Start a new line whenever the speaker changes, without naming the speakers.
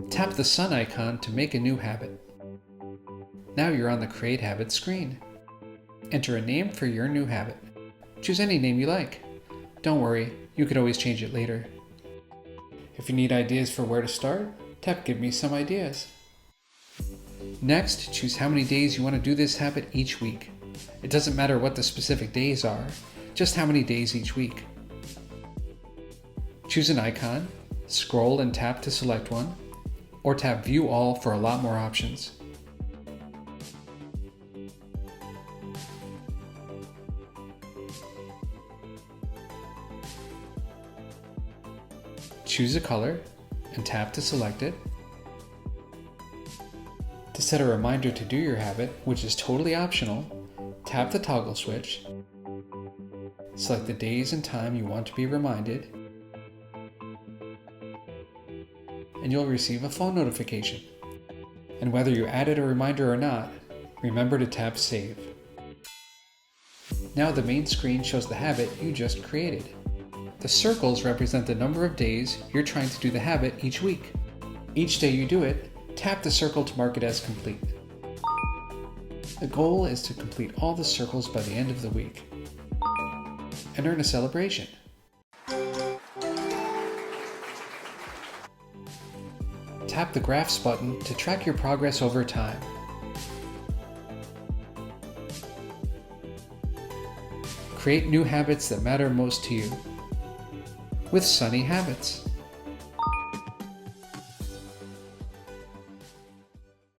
Tap the sun icon to make a new habit. Now you're on the Create Habit screen. Enter a name for your new habit. Choose any name you like. Don't worry, you could always change it later. If you need ideas for where to start, tap Give me some ideas. Next, choose how many days you want to do this habit each week. It doesn't matter what the specific days are, just how many days each week. Choose an icon, scroll and tap to select one, or tap View All for a lot more options. Choose a color and tap to select it. To set a reminder to do your habit, which is totally optional, tap the toggle switch, select the days and time you want to be reminded, and you'll receive a phone notification. And whether you added a reminder or not, remember to tap Save. Now the main screen shows the habit you just created. The circles represent the number of days you're trying to do the habit each week. Each day you do it, tap the circle to mark it as complete. The goal is to complete all the circles by the end of the week and earn a celebration. Tap the Graphs button to track your progress over time. Create new habits that matter most to you with Sunny Habits.